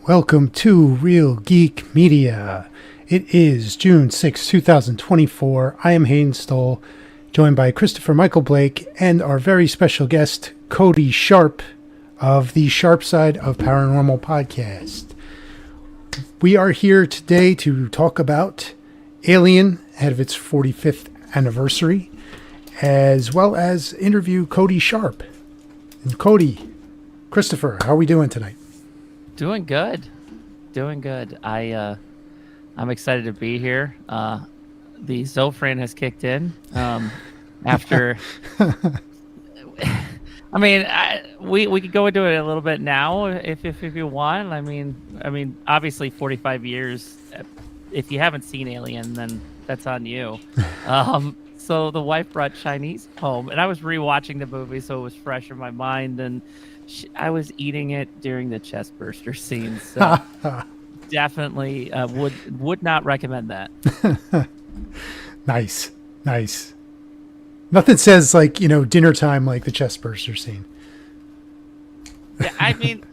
Welcome to Real Geek Media. It is June 6, 2024. I am Hayden Stoll, joined by Christopher Michael Blake and our very special guest, Cody Sharpe of the Sharpe Side of Paranormal podcast. We are here today to talk about Alien ahead of its 45th anniversary, as well as interview Cody Sharpe. And Cody, Christopher, how are we doing tonight? Doing good. I'm excited to be here. The Zofran has kicked in after. I mean, we could go into it a little bit now if you want. I mean, obviously 45 years. If you haven't seen Alien, then that's on you. So the wife brought Chinese home, and I was rewatching the movie, so it was fresh in my mind, and I was eating it during the chest burster scene. So definitely would not recommend that. Nice. Nothing says dinner time like the chest burster scene. Yeah, I mean,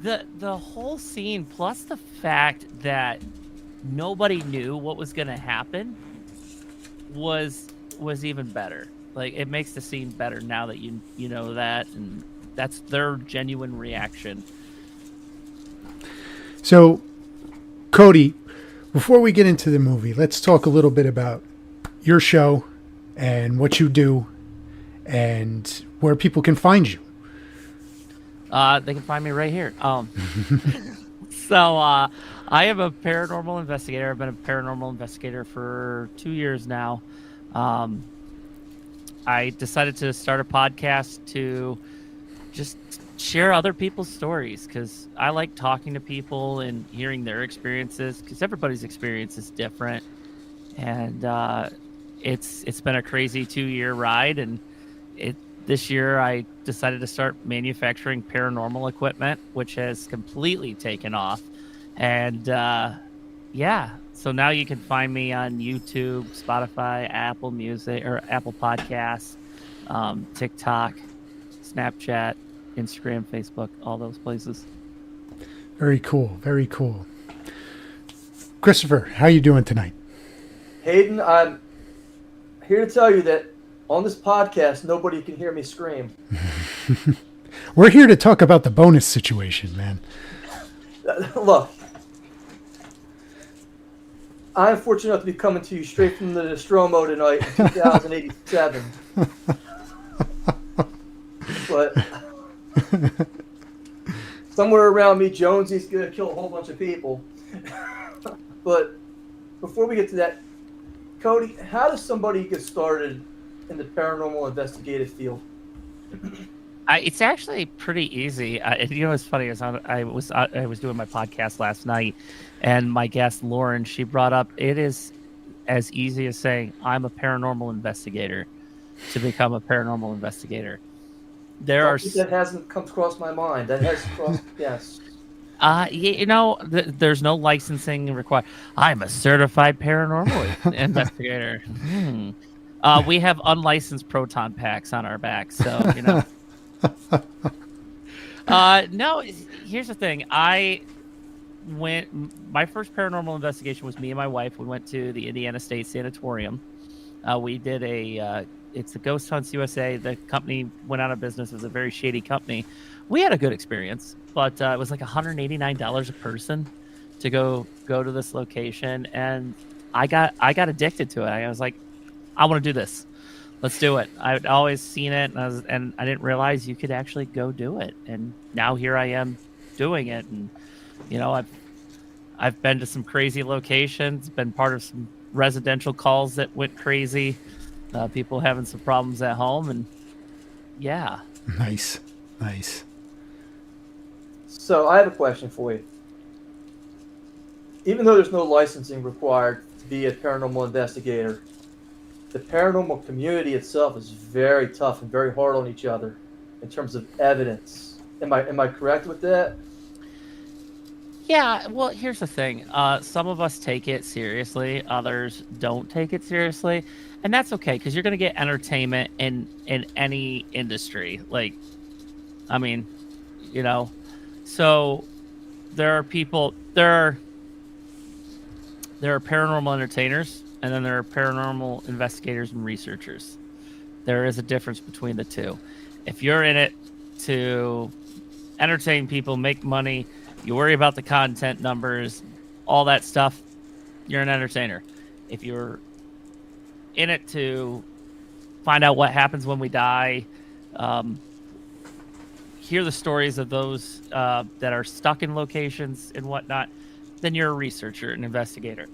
the whole scene plus the fact that nobody knew what was going to happen was even better. Like, it makes the scene better now that you know that, and that's their genuine reaction. So, Cody, before we get into the movie, let's talk a little bit about your show and what you do and where people can find you. They can find me right here. So I am a paranormal investigator. I've been a paranormal investigator for 2 years now. I decided to start a podcast to just share other people's stories, because I like talking to people and hearing their experiences, because everybody's experience is different. And it's been a crazy 2-year ride, and this year I decided to start manufacturing paranormal equipment, which has completely taken off. And so now you can find me on YouTube, Spotify, Apple Music or Apple Podcasts, TikTok, Snapchat, Instagram, Facebook, all those places. Very cool. Christopher, how you doing tonight? Hayden, I'm here to tell you that on this podcast, nobody can hear me scream. We're here to talk about the bonus situation, man. Look, I'm fortunate enough to be coming to you straight from the Nostromo tonight in 2087. But somewhere around me, Jonesy's going to kill a whole bunch of people. But before we get to that, Cody, how does somebody get started in the paranormal investigative field? It's actually pretty easy. What's funny is I was doing my podcast last night, and my guest Lauren, she brought up it is as easy as saying I'm a paranormal investigator to become a paranormal investigator. That hasn't come across my mind. That has crossed. Yes. There's no licensing required. I'm a certified paranormal investigator. We have unlicensed proton packs on our backs, so no, here's the thing. My first paranormal investigation was me and my wife. We went to the Indiana State Sanatorium. We did it's the Ghost Hunts USA. The company went out of business. It was a very shady company. We had a good experience, but it was like $189 a person to go to this location, and I got addicted to it. I was like, I want to do this. Let's do it. I'd always seen it, and I didn't realize you could actually go do it. And now here I am doing it. And I've been to some crazy locations, been part of some residential calls that went crazy, people having some problems at home, and yeah. Nice. So I have a question for you. Even though there's no licensing required to be a paranormal investigator, the paranormal community itself is very tough and very hard on each other in terms of evidence. Am I correct with that? Yeah, well, here's the thing. Some of us take it seriously, others don't take it seriously, and that's okay, because you're going to get entertainment in any industry. Like, I mean, so there are people. There are paranormal entertainers, and then there are paranormal investigators and researchers. There is a difference between the two. If you're in it to entertain people, make money, you worry about the content numbers, all that stuff, you're an entertainer. If you're in it to find out what happens when we die, hear the stories of those that are stuck in locations and whatnot, then you're a researcher, an investigator.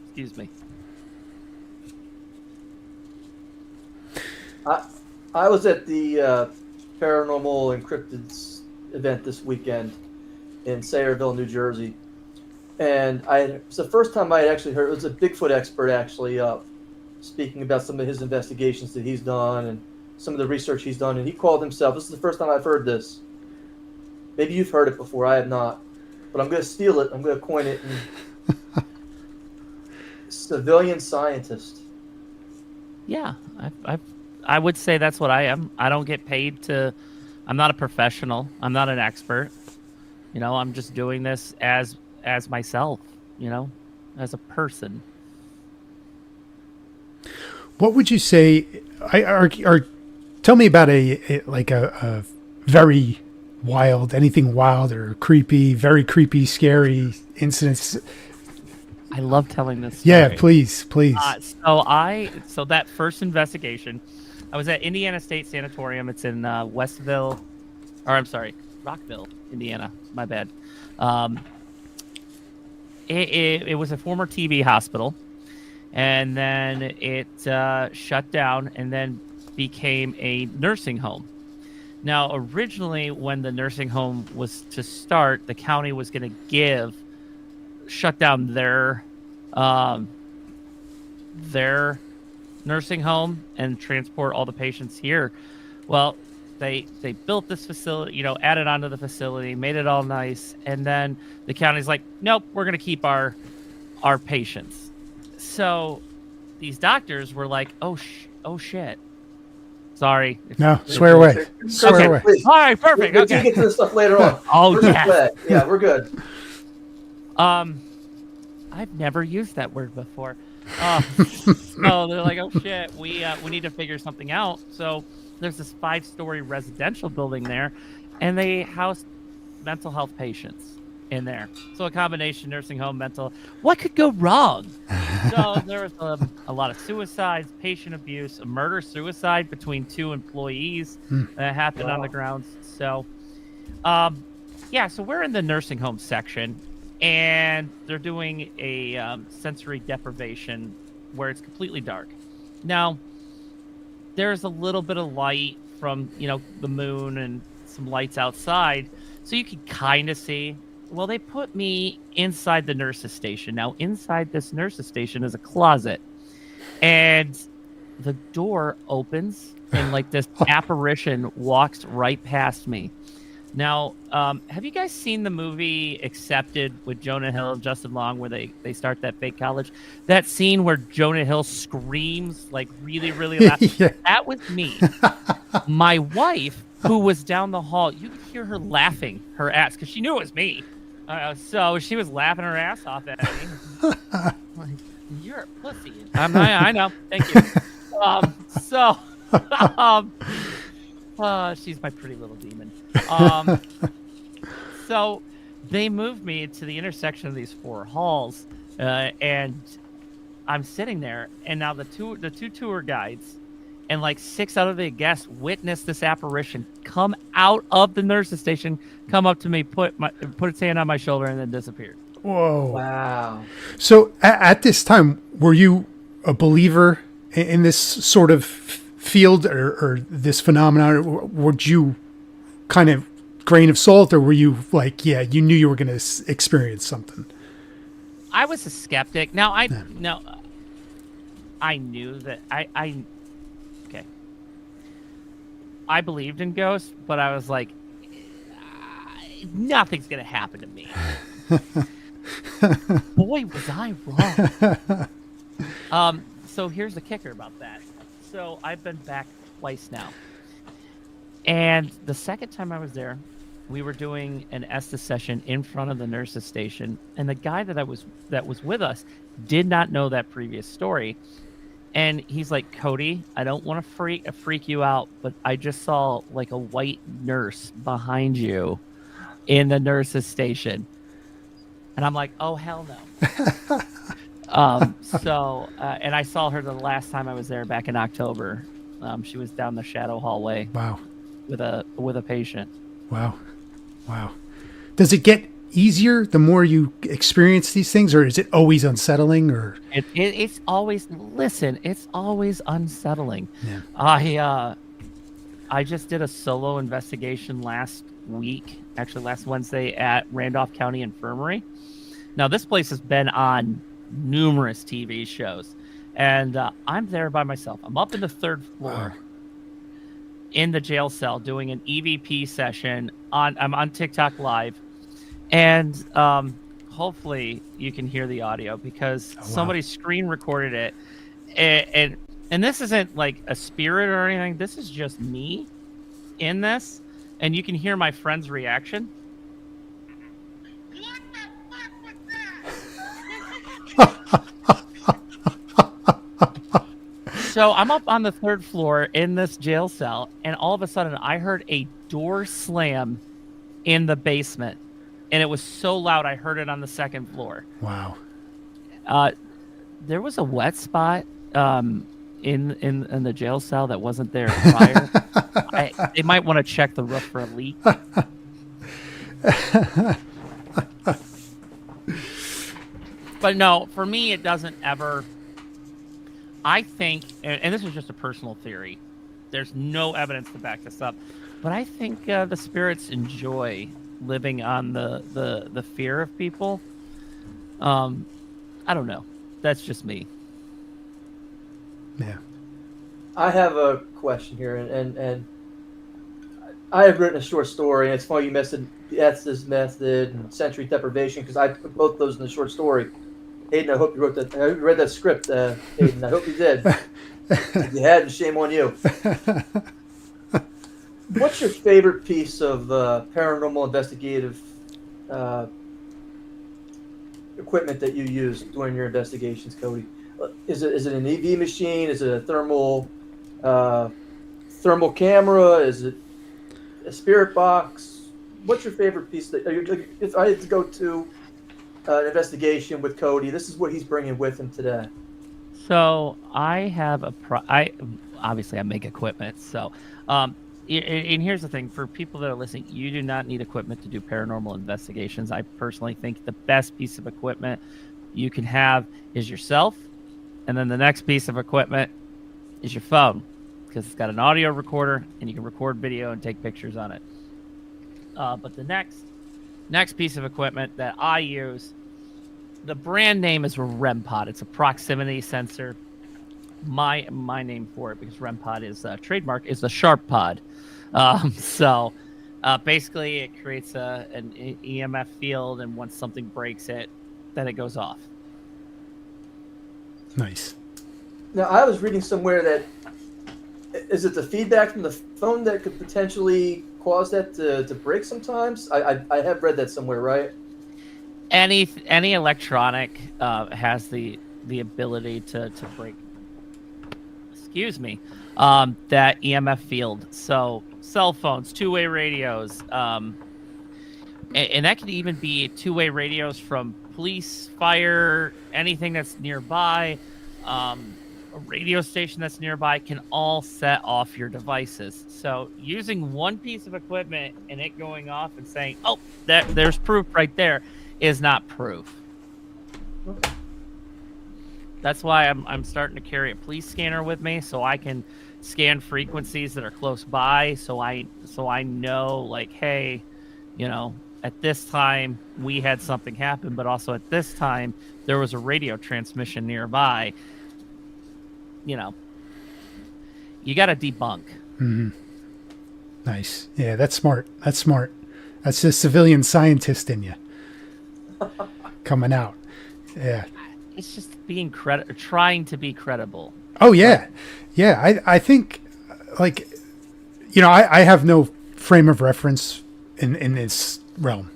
Excuse me. I was at the Paranormal Encrypted event this weekend in Sayreville, New Jersey, and it's the first time I had actually heard. It was a Bigfoot expert actually speaking about some of his investigations that he's done and some of the research he's done, and he called himself. This is the first time I've heard this. Maybe you've heard it before. I have not, but I'm going to steal it. I'm going to coin it. Civilian scientist. Yeah, I would say that's what I am. I don't get paid to. I'm not a professional. I'm not an expert. I'm just doing this as myself. As a person. What would you say? Tell me about a very wild, anything wild or creepy, very creepy, scary incidents. I love telling this story. Yeah, please. So that first investigation, I was at Indiana State Sanatorium. It's in Rockville, Indiana. My bad. It was a former TB hospital, and then it shut down and then became a nursing home. Now, originally, when the nursing home was to start, the county was going to shut down their nursing home and transport all the patients here. Well, they built this facility, added onto the facility, made it all nice, and then the county's like, nope, we're going to keep our patients. So these doctors were like, oh shit. Sorry. No, swear away. Swear away. Please. All right, perfect. We'll Okay. get to this stuff later on. Oh, yeah. Yeah, we're good. I've never used that word before. So they're like, oh shit, we need to figure something out. So there's this 5-story residential building there, and they house mental health patients in there. So a combination nursing home, mental. What could go wrong? So there was a lot of suicides, patient abuse, a murder-suicide between 2 employees that happened on the grounds. So, so we're in the nursing home section, and they're doing a sensory deprivation where it's completely dark. Now, there's a little bit of light from, the moon and some lights outside, so you can kind of see. Well, they put me inside the nurse's station. Now, inside this nurse's station is a closet, and the door opens, and this apparition walks right past me. Now, have you guys seen the movie Accepted with Jonah Hill and Justin Long, where they start that fake college? That scene where Jonah Hill screams really, really loud. Yeah. That was me. My wife, who was down the hall, you could hear her laughing her ass because she knew it was me. So she was laughing her ass off at me. Like, you're a pussy. I know. Thank you. She's my pretty little demon. So they moved me to the intersection of these 4 halls, and I'm sitting there, and now the two tour guides and 6 out of the guests witnessed this apparition come out of the nurse's station, come up to me, put its hand on my shoulder, and then disappeared. Whoa. Wow. So at this time, were you a believer in this sort of field or this phenomenon? Would you kind of grain of salt, or were you you knew you were going to experience something? I was a skeptic. Now, I knew that okay. I believed in ghosts, but I was like, nothing's going to happen to me. Boy, was I wrong. So here's the kicker about that. So I've been back twice now. And the second time I was there, we were doing an Estes session in front of the nurses station, and the guy that was with us did not know that previous story. And he's like, Cody, I don't want to freak you out, but I just saw like a white nurse behind you in the nurses station. And I'm like, oh, hell no. And I saw her the last time I was there back in October. She was down the shadow hallway. Wow. With a patient. Wow. Does it get easier the more you experience these things, or is it always unsettling? Or it's always it's always unsettling. Yeah. I just did a solo investigation last Wednesday at Randolph County Infirmary. Now this place has been on numerous TV shows, and I'm there by myself. I'm up in the third floor. Wow. In the jail cell doing an EVP session. I'm on TikTok Live, and hopefully you can hear the audio because somebody screen recorded it, and this isn't like a spirit or anything. This is just me in this, and you can hear my friend's reaction. So I'm up on the third floor in this jail cell, and all of a sudden I heard a door slam in the basement, and it was so loud I heard it on the second floor. Wow. There was a wet spot in the jail cell that wasn't there prior. They might want to check the roof for a leak. But no, for me, it doesn't ever. I think, and this is just a personal theory, there's no evidence to back this up, but I think the spirits enjoy living on the fear of people. I don't know. That's just me. Yeah. I have a question here, and I have written a short story, and it's funny you mentioned the Estes method and sensory deprivation, because I put both those in the short story. Hayden, I hope you wrote that. I hope you read that script, Hayden. I hope you did. If you hadn't, shame on you. What's your favorite piece of paranormal investigative equipment that you use during your investigations, Cody? Is it an EV machine? Is it a thermal camera? Is it a spirit box? What's your favorite piece? If I had to go to an investigation with Cody, this is what he's bringing with him today. So I have obviously I make equipment. So, and here's the thing: for people that are listening, you do not need equipment to do paranormal investigations. I personally think the best piece of equipment you can have is yourself, and then the next piece of equipment is your phone, because it's got an audio recorder and you can record video and take pictures on it. But the next piece of equipment that I use, the brand name is REMPod. It's a proximity sensor. My name for it, because REMPod is trademark, is the Sharpe pod. Basically it creates an EMF field, and once something breaks it, then it goes off. Nice. Now, I was reading somewhere that, is it the feedback from the phone that could potentially cause that to break sometimes? I have read that somewhere, right? Any electronic has the ability to break. Excuse me. That EMF field. So cell phones, two-way radios, and that could even be two-way radios from police, fire, anything that's nearby. A radio station that's nearby can all set off your devices. So using one piece of equipment and it going off and saying, "Oh, there's proof right there," is not proof. That's why I'm starting to carry a police scanner with me, so I can scan frequencies that are close by. So I know, like, hey, at this time we had something happen, but also at this time there was a radio transmission nearby. You got to debunk. Mm-hmm. Nice. Yeah, that's smart. That's the civilian scientist in you coming out. Yeah. It's just being trying to be credible. Oh yeah. Yeah. I think, I have no frame of reference in this realm.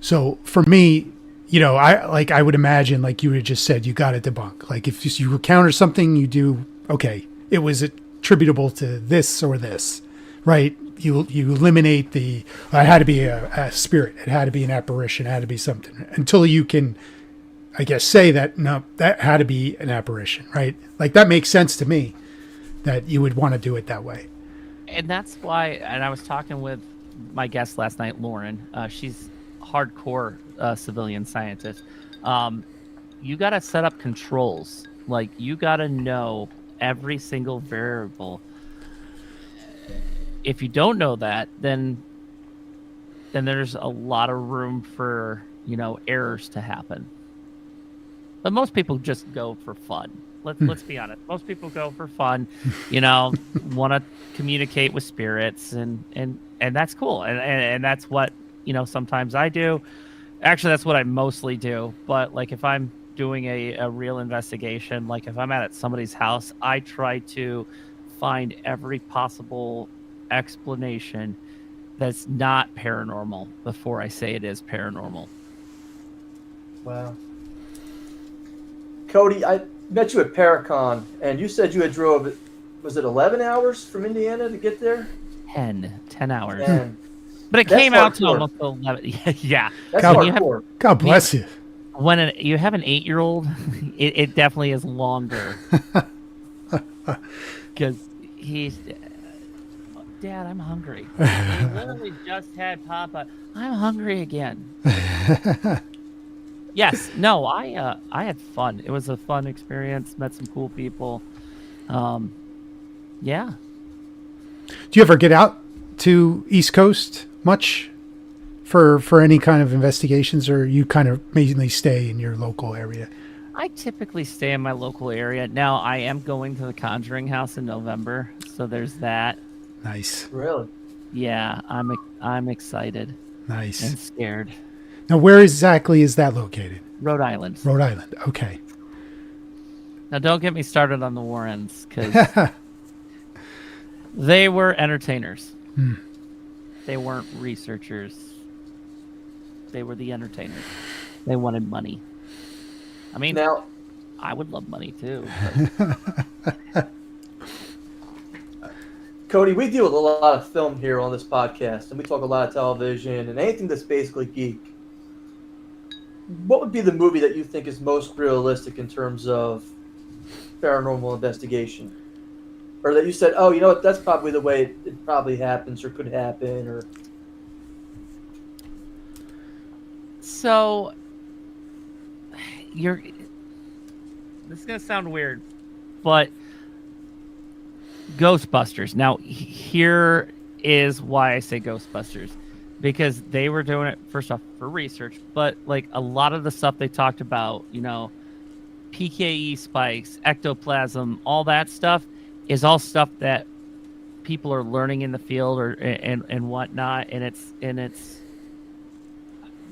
So for me, I would imagine, like you had just said, you got to debunk. Like if you encounter something, you do, okay, it was attributable to this or this, right? You eliminate it had to be a spirit, it had to be an apparition, it had to be something, until you can, I guess, say that, no, that had to be an apparition, right? Like that makes sense to me that you would want to do it that way. And that's why, and I was talking with my guest last night, Lauren. She's hardcore civilian scientist. You got to set up controls. Like you got to know every single variable. If you don't know that, then there's a lot of room for, errors to happen. But most people just go for fun. Let's be honest. Most people go for fun, want to communicate with spirits, and that's cool. And that's what, sometimes I do. Actually, that's what I mostly do. But like if I'm doing a real investigation, like if I'm at somebody's house, I try to find every possible explanation that's not paranormal before I say it is paranormal. Wow. Cody, I met you at Paracon, and you said you had drove, was it 11 hours from Indiana to get there? 10 hours. And but it came out to almost 11. Yeah. That's God, God bless you. When you have an 8-year-old, it definitely is longer. Because he's, Dad, I'm hungry. We literally just had Papa. I'm hungry again. Yes. No, I had fun. It was a fun experience. Met some cool people. Yeah. Do you ever get out to East Coast much for any kind of investigations, or you kind of mainly stay in your local area? I typically stay in my local area. Now, I am going to the Conjuring House in November, so there's that. Nice. Really? Yeah, I'm excited. Nice. And scared. Now, where exactly is that located? Rhode Island. Rhode Island. Okay. Now, don't get me started on the Warrens, because they were entertainers. They weren't researchers. They were the entertainers. They wanted money. I mean, now, I would love money too. Cody, we deal with a lot of film here on this podcast, and we talk a lot of television and anything that's basically geek. What would be the movie that you think is most realistic in terms of paranormal investigation? Or that you said, oh, you know what, that's probably the way it probably happens or could happen, or... So, this is going to sound weird, but Ghostbusters. Now, here is why I say Ghostbusters. Because they were doing it, first off, for research, but like a lot of the stuff they talked about, PKE spikes, ectoplasm, all that stuff is all stuff that people are learning in the field and whatnot, and it's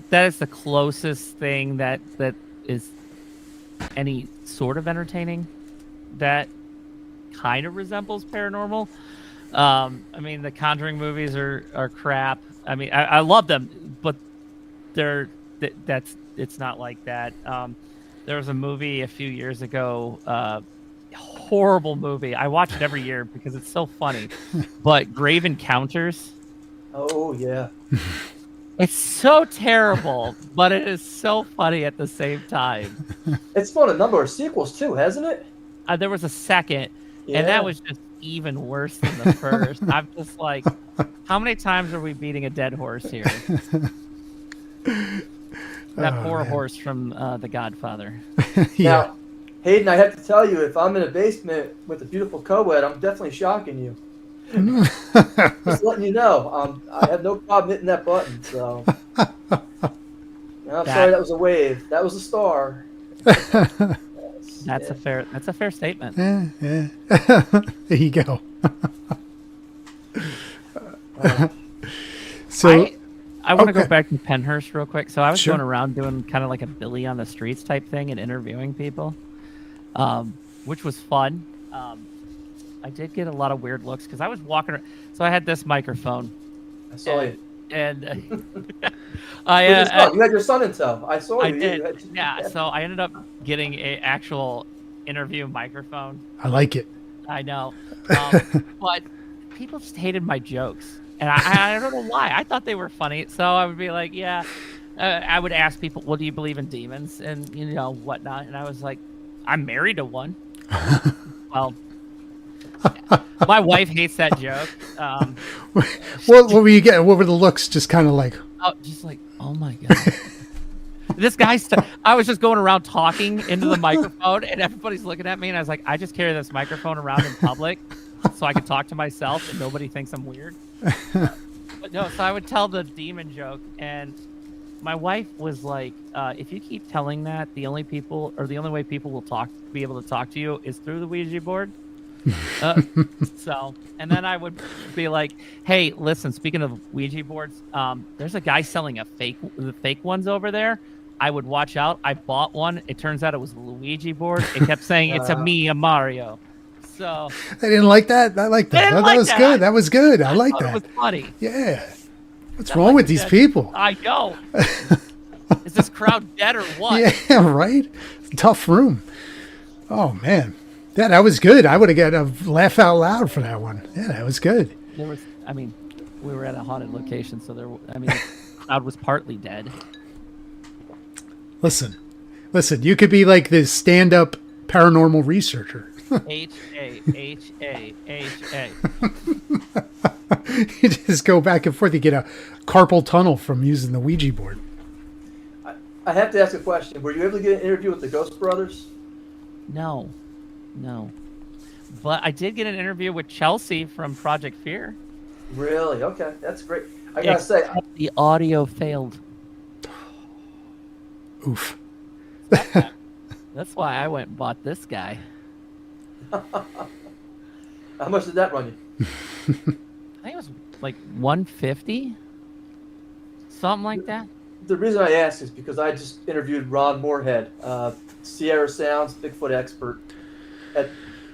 that is the closest thing that is any sort of entertaining that kind of resembles paranormal. I mean, the Conjuring movies are crap. I mean, I love them, but it's not like that. There was a movie a few years ago, horrible movie. I watch it every year because it's so funny. But Grave Encounters. Oh, yeah. It's so terrible, but it is so funny at the same time. It's spawned a number of sequels, too, hasn't it? There was a second, Yeah. and that was just even worse than the first. I'm just like, how many times are we beating a dead horse here? That poor horse from The Godfather. Yeah. Now, Hayden, I have to tell you, if I'm in a basement with a beautiful co-ed, I'm definitely shocking you. Just letting you know, I have no problem hitting that button. So, I'm sorry, that was a wave. That was a star. That's a fair statement. Yeah. There you go. So I want to go back to Pennhurst real quick. So I was Sure. going around doing kind of like a Billy on the Streets type thing and interviewing people, which was fun. I did get a lot of weird looks because I was walking around. So I had this microphone. I saw you. And With your son. You had your son in tow. I saw I you. did. Yeah, so I ended up getting a actual interview microphone. I like it. I know. But people just hated my jokes. And I don't know why. I thought they were funny. So I would be like, yeah. I would ask people, well, do you believe in demons and, whatnot? And I was like, I'm married to one. Well, my wife hates that joke. What were you getting? What were the looks? Just kind of like, oh my God. This guy, I was just going around talking into the microphone and everybody's looking at me. And I was like, I just carry this microphone around in public so I can talk to myself and nobody thinks I'm weird. But no, so I would tell the demon joke. And my wife was like, if you keep telling that, the only way people will be able to talk to you is through the Ouija board. And then I would be like, hey, listen, speaking of Ouija boards, there's a guy selling the fake ones over there. I would watch out. I bought one. It turns out it was a Ouija board. It kept saying it's a Mario. So I didn't like that. I like that. That was good. That was good. I like that. It was funny. Yeah. What's wrong with these people? I know. Is this crowd dead or what? Yeah, right? It's a tough room. Oh, man. Yeah, that was good. I would have got a laugh out loud for that one. Yeah, that was good. We were at a haunted location, so the crowd was partly dead. Listen, you could be like this stand-up paranormal researcher. H-A. You just go back and forth. You get a carpal tunnel from using the Ouija board. I have to ask a question. Were you able to get an interview with the Ghost Brothers? No. But I did get an interview with Chelsea from Project Fear. Really? Okay, that's great. I gotta say, the audio failed. Oof. That's why I went and bought this guy. How much did that run you? I think it was like $150, something like that. The reason I ask is because I just interviewed Ron Moorhead, Sierra Sounds Bigfoot expert at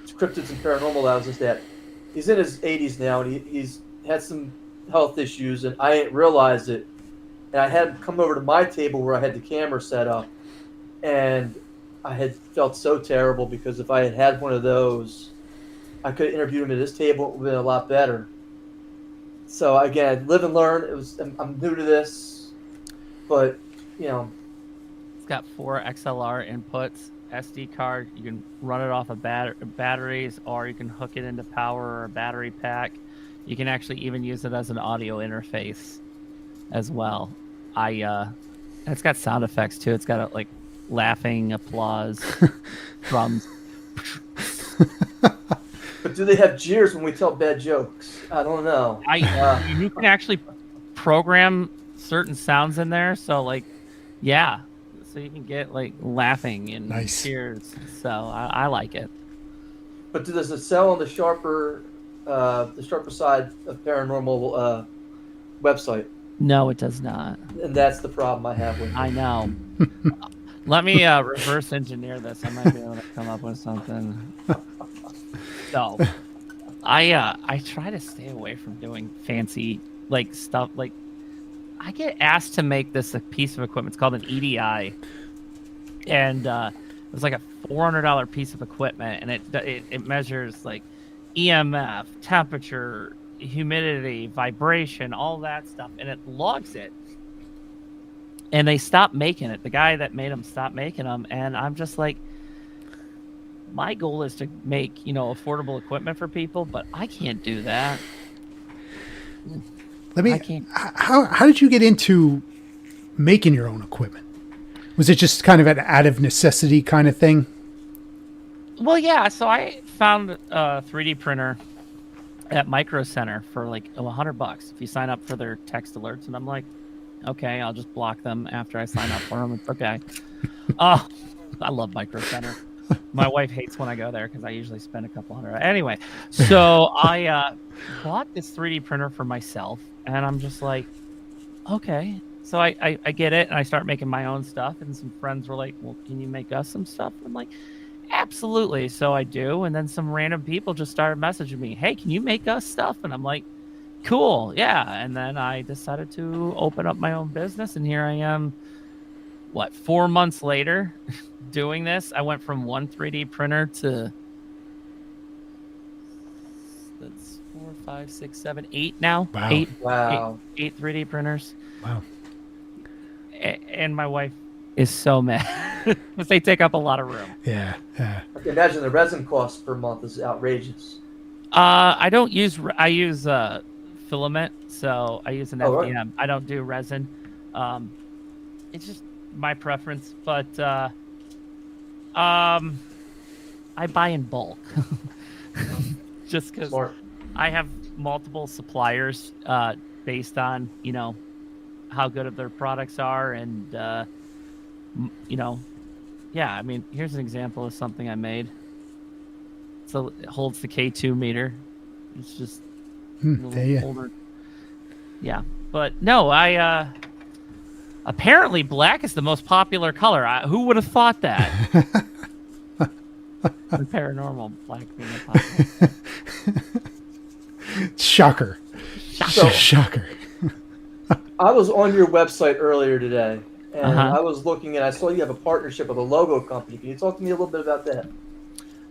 Cryptids and Paranormal. I was just at. He's in his 80s now, and he's had some health issues, and I didn't realize it. And I had him come over to my table where I had the camera set up, and I had felt so terrible because if I had had one of those, I could have interviewed him at this table. It would have been a lot better. So again, live and learn. I'm new to this, but it's got 4 XLR inputs, SD card. You can run it off of batteries, or you can hook it into power or a battery pack. You can actually even use it as an audio interface as well. It's got sound effects too. It's got like laughing, applause, drums. But do they have jeers when we tell bad jokes? I don't know. You can actually program certain sounds in there, so like, yeah, so you can get like laughing and cheers. So I like it. But does it sell on the Sharper side of Paranormal website? No, it does not. And that's the problem I have with it. I know. Let me reverse engineer this. I might be able to come up with something. So, I try to stay away from doing fancy like stuff. Like, I get asked to make this a piece of equipment. It's called an EDI, and it was like a $400 piece of equipment, and it measures like EMF, temperature, humidity, vibration, all that stuff, and it logs it. And they stopped making it. The guy that made them stopped making them, and I'm just like, my goal is to make affordable equipment for people, but I can't do that. I can't. How did you get into making your own equipment? Was it just kind of an out of necessity kind of thing? Well, yeah. So I found a 3D printer at Micro Center for like $100 if you sign up for their text alerts, and I'm like, okay, I'll just block them after I sign up for them. It's okay. I love Micro Center. My wife hates when I go there because I usually spend a couple $100. Anyway, so I bought this 3D printer for myself, and I'm just like, okay. So I get it, and I start making my own stuff, and some friends were like, well, can you make us some stuff? I'm like, absolutely. So I do, and then some random people just started messaging me, hey, can you make us stuff? And I'm like, cool. Yeah. And then I decided to open up my own business, and here I am, 4 months later doing this. I went from one 3D printer to that's 4, 5, 6, 7, 8 now. Wow. Wow. Eight 3D printers. Wow. And my wife is so mad because they take up a lot of room. Yeah. Yeah. I can imagine the resin cost per month is outrageous. I use filament, so I use an FDM. Right. I don't do resin. It's just my preference, but I buy in bulk just because I have multiple suppliers based on how good their products are, and yeah. I mean, here's an example of something I made. So it holds the K2 meter. It's just a little older. Yeah, but no, I apparently black is the most popular color. Who would have thought that? Paranormal, black being a popular. Shocker. Shocker. I was on your website earlier today, and I was looking, and I saw you have a partnership with a logo company. Can you talk to me a little bit about that?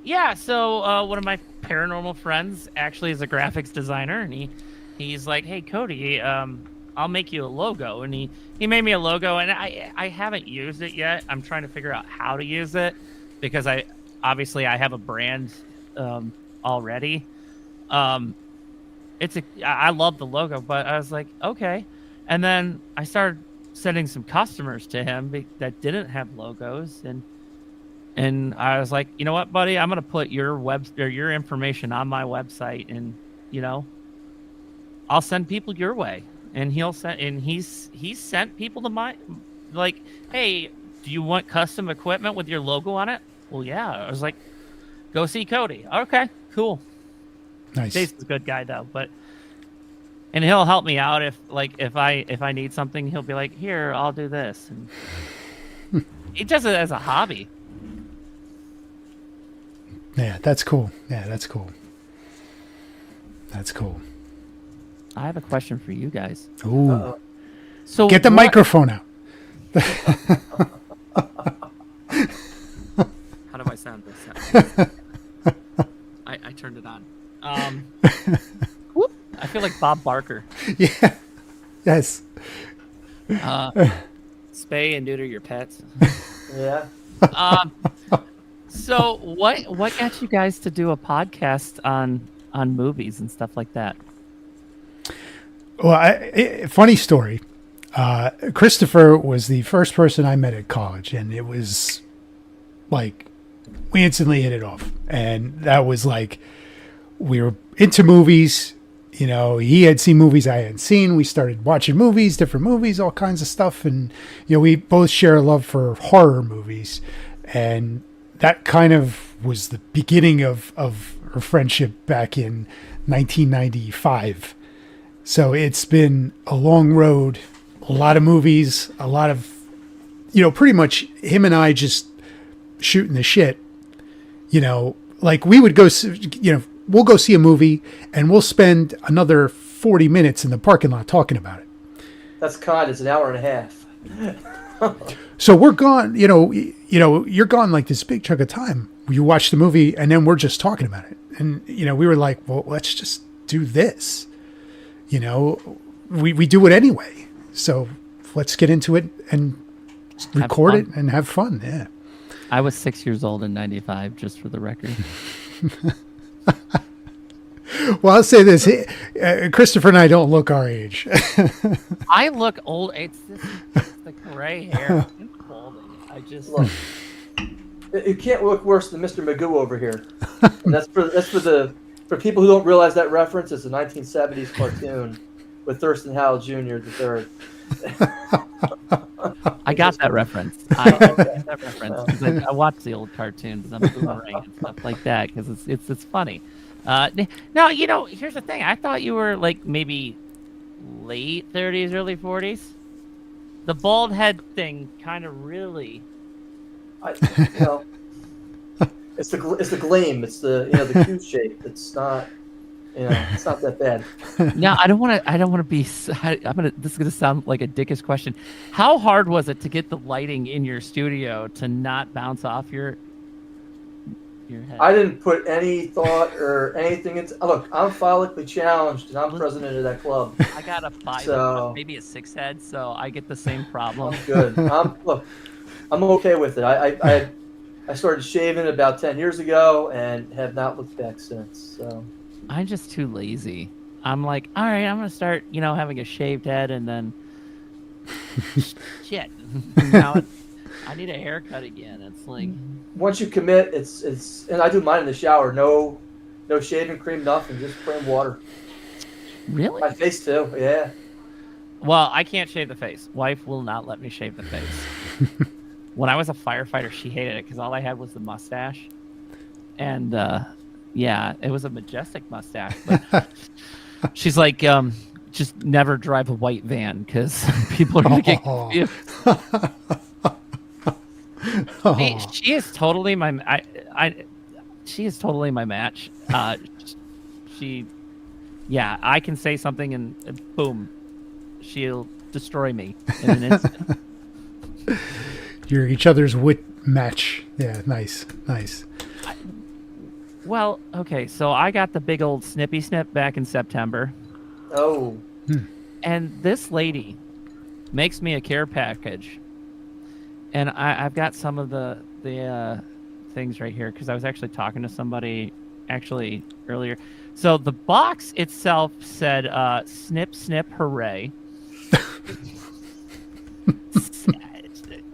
Yeah, so one of my paranormal friends actually is a graphics designer, and he's like, "Hey, Cody, I'll make you a logo." And he made me a logo, and I haven't used it yet. I'm trying to figure out how to use it because I have a brand already. I love the logo, but I was like, okay. And then I started sending some customers to him that didn't have logos, and I was like, you know what, buddy, I'm gonna put your information on my website, and I'll send people your way. And he's sent people to my, like, hey, do you want custom equipment with your logo on it? Well, yeah. I was like, go see Cody. Okay, cool. Nice. Jason's a good guy though, and he'll help me out if I need something. He'll be like, here, I'll do this, and he does it as a hobby. Yeah, that's cool. That's cool. I have a question for you guys. Ooh. So get the microphone out. How do I sound this? I turned it on. Whoop, I feel like Bob Barker. Yeah. Yes. Spay and neuter your pets. Yeah. So what got you guys to do a podcast on movies and stuff like that? Well, funny story. Christopher was the first person I met at college, and it was like we instantly hit it off. And that was like we were into movies. He had seen movies I hadn't seen. We started watching movies, different movies, all kinds of stuff. And, we both share a love for horror movies. And that kind of was the beginning of our friendship back in 1995. So it's been a long road, a lot of movies, a lot of, pretty much him and I just shooting the shit. Like we would go, we'll go see a movie and we'll spend another 40 minutes in the parking lot talking about it. That's kind. It's an hour and a half. So we're gone, you're gone like this big chunk of time. You watch the movie and then we're just talking about it. And, we were like, well, let's just do this. We do it anyway. So let's get into it and record it and have fun. Yeah. I was 6 years old in 95, just for the record. Well, I'll say this. Christopher and I don't look our age. I look old. It's the gray hair. It's balding. I just... Look, you can't look worse than Mr. Magoo over here. And that's for people who don't realize that reference. It's a 1970s cartoon with Thurston Howell Jr. the third. I got that reference. I got that reference because I watched the old cartoons and I'm boomerang and stuff like that because it's funny. Now, here's the thing. I thought you were like maybe late 30s, early 40s. The bald head thing kind of really. It's the gleam. It's the the Q shape. It's not. It's not that bad. No, I don't want to be. This is gonna sound like a dickish question. How hard was it to get the lighting in your studio to not bounce off your head? I didn't put any thought or anything into. Look, I'm phylically challenged, and I'm president of that club. I got a 5, So- maybe a 6 head, so I get the same problem. I'm good. I'm okay with it. I started shaving about 10 years ago and have not looked back since. So I'm just too lazy. I'm like, all right, I'm gonna start, having a shaved head, and then shit. Now I need a haircut again. It's like, once you commit, it's and I do mine in the shower. No shaving cream, nothing, just plain water. really? My face too. Yeah. Well, I can't shave the face. Wife will not let me shave the face. When I was a firefighter, she hated it because all I had was the mustache. And, it was a majestic mustache. But she's like, just never drive a white van because people are going to get confused. She is totally my... she is totally my match. I can say something and boom, she'll destroy me in an instant. You're each other's wit match. Yeah, nice. Well, okay, so I got the big old snippy snip back in September. Oh. And this lady makes me a care package. And I've got some of the things right here because I was actually talking to somebody earlier. So the box itself said, snip, snip, hooray.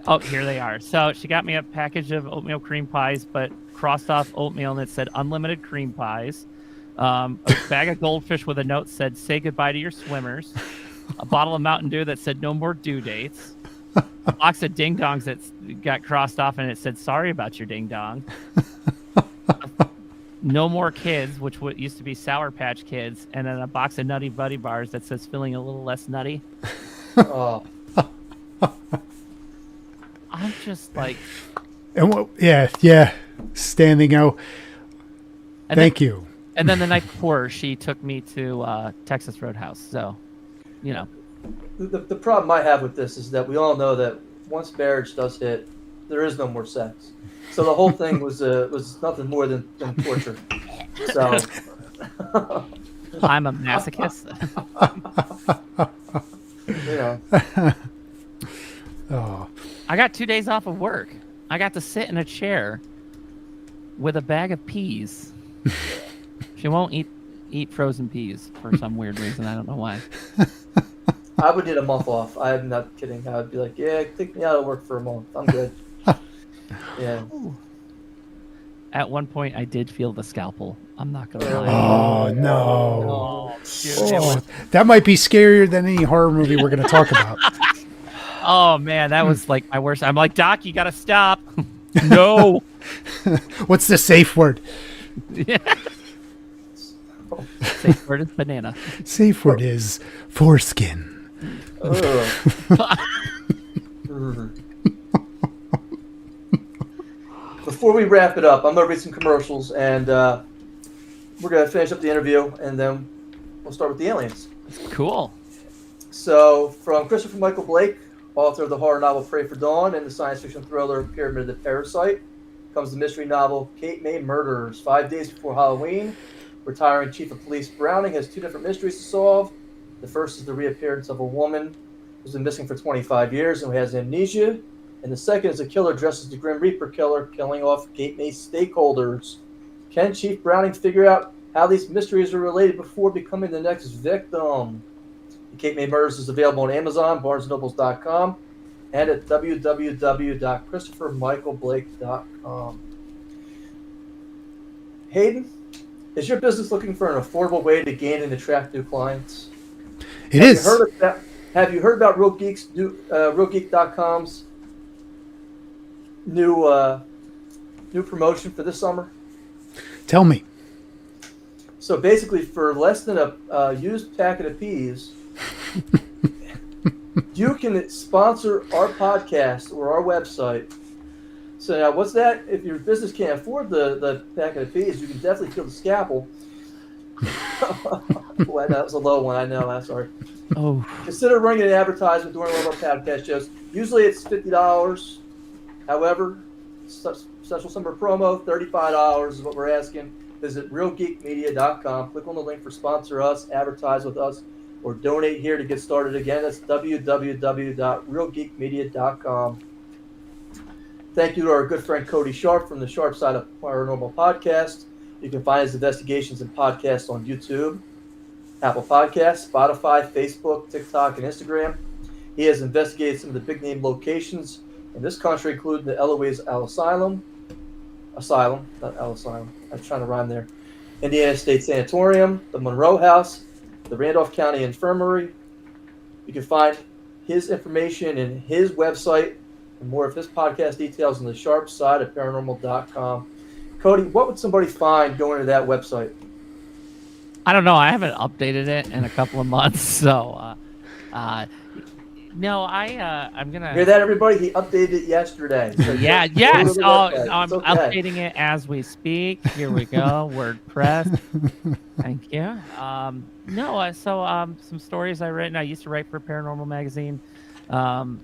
Oh, here they are. So she got me a package of oatmeal cream pies, but crossed off oatmeal and it said unlimited cream pies. A bag of goldfish with a note said, say goodbye to your swimmers. A bottle of Mountain Dew that said no more due dates. A box of ding dongs that got crossed off and it said, sorry about your ding dong. No more kids, which used to be Sour Patch Kids. And then a box of Nutty Buddy bars that says feeling a little less nutty. Oh. I'm just like... And standing out. Thank you. And then the night before, she took me to Texas Roadhouse. So, The problem I have with this is that we all know that once marriage does hit, there is no more sex. So the whole thing was nothing more than torture. So I'm a masochist. Oh. I got 2 days off of work. I got to sit in a chair with a bag of peas. She won't eat frozen peas for some weird reason. I don't know why. I would need a month off. I'm not kidding. I would be like, yeah, take me out of work for a month. I'm good. Yeah. At one point, I did feel the scalpel. I'm not going to lie. Oh, no. Oh, dude, that might be scarier than any horror movie we're going to talk about. Oh, man, that was like my worst. I'm like, Doc, you got to stop. No. What's the safe word? Safe word is banana. Safe word is foreskin. Before we wrap it up, I'm going to read some commercials, and we're going to finish up the interview, and then we'll start with the aliens. Cool. So, from Christopher Michael Blake, author of the horror novel Pray for Dawn and the science fiction thriller Pyramid of the Parasite, comes the mystery novel Cape May Murders. 5 days before Halloween, retiring Chief of Police Browning has 2 different mysteries to solve. The first is the reappearance of a woman who's been missing for 25 years and who has amnesia. And the second is a killer dressed as the Grim Reaper killer, killing off Cape May stakeholders. Can Chief Browning figure out how these mysteries are related before becoming the next victim? The Cape May Murders is available on Amazon, BarnesandNobles.com, and at www.ChristopherMichaelBlake.com. Hayden, is your business looking for an affordable way to gain and attract new clients? It is. Have you heard about RealGeek.com's new promotion for this summer? Tell me. So basically, for less than a used packet of peas, you can sponsor our podcast or our website. So now, what's that? If your business can't afford the packet of peas, you can definitely feel the scalpel. Boy, that was a low one. I know. I'm sorry. Oh, Consider running an advertisement during one of our podcast shows. Usually it's $50. However, special summer promo, $35 is what we're asking. Visit realgeekmedia.com. Click on the link for sponsor us, advertise with us, or donate here to get started. Again, that's www.realgeekmedia.com. Thank you to our good friend Cody Sharpe from the Sharpe Side of Paranormal Podcast. You can find his investigations and podcasts on YouTube, Apple Podcasts, Spotify, Facebook, TikTok, and Instagram. He has investigated some of the big-name locations in this country, including the Eloise Asylum, not Al Asylum, I'm trying to rhyme there, Indiana State Sanatorium, the Monroe House, the Randolph County Infirmary. You can find his information in his website and more of his podcast details on the Sharpe Side of Paranormal.com. Cody, what would somebody find going to that website? I don't know. I haven't updated it in a couple of months, so no. I'm gonna Hear that, everybody? He updated it yesterday. So yeah, just yes. go to the Oh, website. I'm It's okay. updating it as we speak. Here we go. WordPress. Thank you. No. Some stories I've written. I used to write for Paranormal magazine, and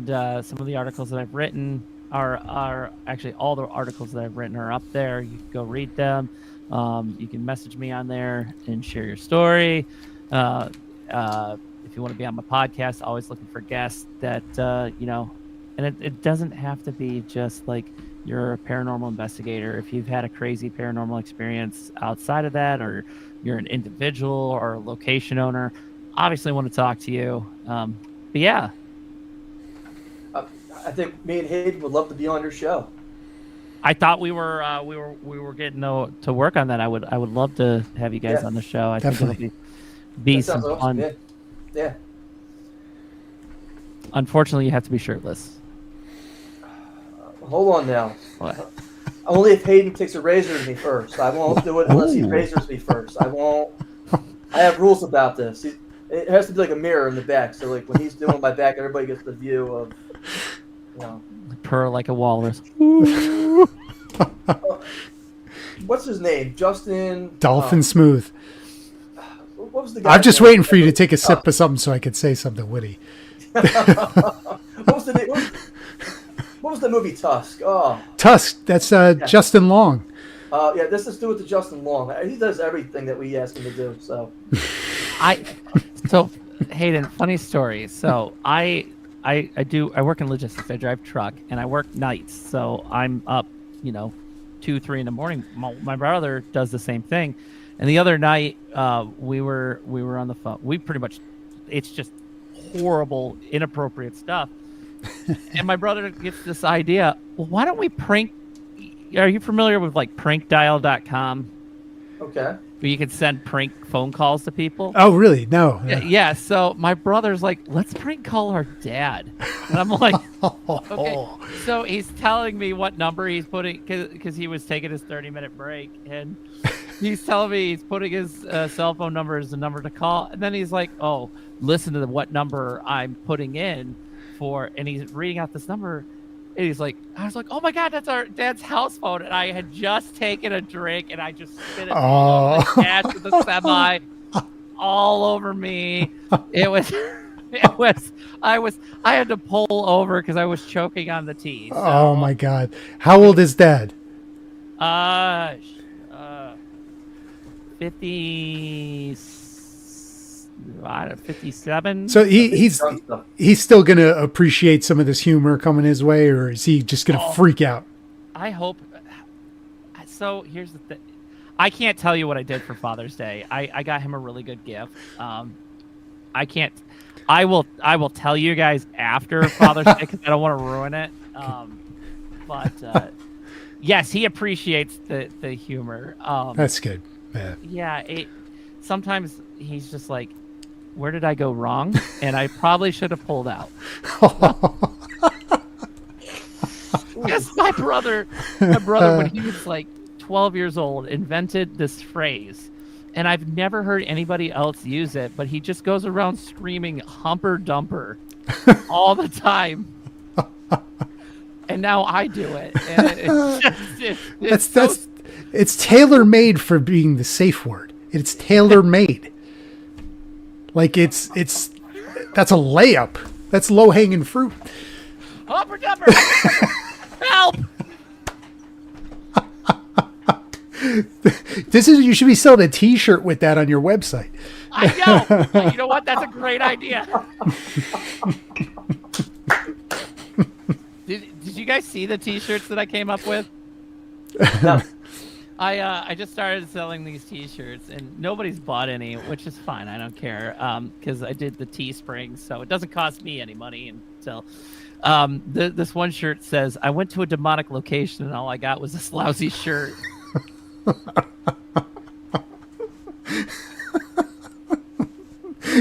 some of the articles that I've written are actually all the articles that I've written are up there. You can go read them. You can message me on there and share your story. If you want to be on my podcast, always looking for guests that, and it doesn't have to be just like you're a paranormal investigator. If you've had a crazy paranormal experience outside of that, or you're an individual or a location owner, obviously want to talk to you. But yeah. I think me and Hayden would love to be on your show. I thought we were getting to work on that. I would love to have you guys on the show. I Definitely. think it'll be That some sounds fun. awesome. Yeah. Unfortunately, you have to be shirtless. Hold on now. What? Only if Hayden takes a razor to me first. I won't do it unless he razors me first. I won't. I have rules about this. It has to be like a mirror in the back. So like when he's doing my back, everybody gets the view of, Purr like a walrus. What's his name? Justin. Dolphin Smooth. What was the guy? I'm just waiting for you to take a sip of something so I could say something witty. What was the name? What was the movie Tusk? Oh. Tusk. That's Justin Long. Yeah, this is do with the Justin Long. He does everything that we ask him to do. So. So Hayden, funny story. So I work in logistics. I drive truck and I work nights. So I'm up, 2-3 in the morning. My brother does the same thing. And the other night, we were on the phone. We pretty much, it's just horrible, inappropriate stuff. And my brother gets this idea. Well, why don't we prank? Are you familiar with like prankdial.com? Okay. Where you can send prank phone calls to people? Oh, really? No. Yeah. So my brother's like, let's prank call our dad. And I'm like, okay. So he's telling me what number he's putting, because he was taking his 30-minute break. And he's telling me he's putting his cell phone number as the number to call. And then he's like, oh, listen to what number I'm putting in for. And he's reading out this number. And he's like, I was like, oh my God, that's our dad's house phone. And I had just taken a drink and I just spit it all over the dash of the semi all over me. I had to pull over because I was choking on the tea. So, oh my God. How old is Dad? 57. So he's still gonna appreciate some of this humor coming his way, or is he just gonna freak out? I hope. So here's the thing. I can't tell you what I did for Father's Day. I got him a really good gift. I can't. I will tell you guys after Father's Day because I don't want to ruin it. But yes, he appreciates the humor. That's good. Yeah. Sometimes he's just like, where did I go wrong? And I probably should have pulled out. Yes, my brother, when he was like 12 years old, invented this phrase. And I've never heard anybody else use it, but he just goes around screaming humper dumper all the time. And now I do it. And It's tailor-made for being the safe word. It's tailor-made. Like that's a layup. That's low-hanging fruit. Hopper Dupper! Help! You should be selling a T-shirt with that on your website. I know. You know what? That's a great idea. Did you guys see the T-shirts that I came up with? No. I just started selling these T-shirts, and nobody's bought any, which is fine. I don't care, because I did the Teespring, so it doesn't cost me any money until. This one shirt says, "I went to a demonic location, and all I got was this lousy shirt."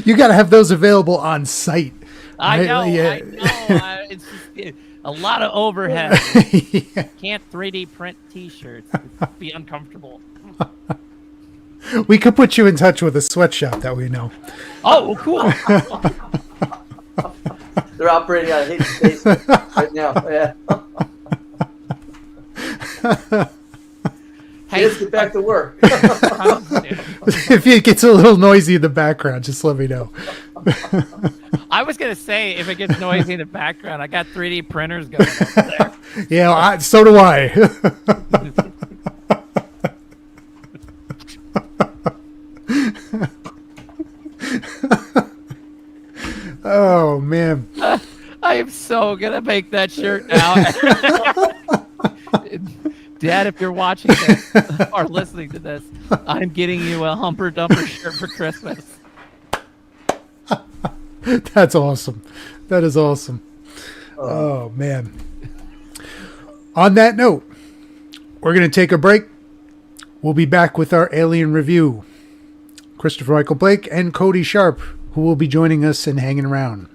You got to have those available on site. I right? know. Yeah. It's just a lot of overhead. Yeah. Can't 3D print T-shirts. It'd be uncomfortable. We could put you in touch with a sweatshop that we know. Oh, cool. They're operating out of Hayden's basement right now. Yeah. Hey, Let's get back to work. If it gets a little noisy in the background, just let me know. I was going to say, if it gets noisy in the background, I got 3D printers going over there. Yeah, so do I. Oh, man. I am so going to make that shirt now. Dad, if you're watching this or listening to this, I'm getting you a Humper Dumper shirt for Christmas. That's awesome. That is awesome. Oh, man. On that note, we're going to take a break. We'll be back with our alien review. Christopher Michael Blake and Cody Sharpe, who will be joining us and hanging around.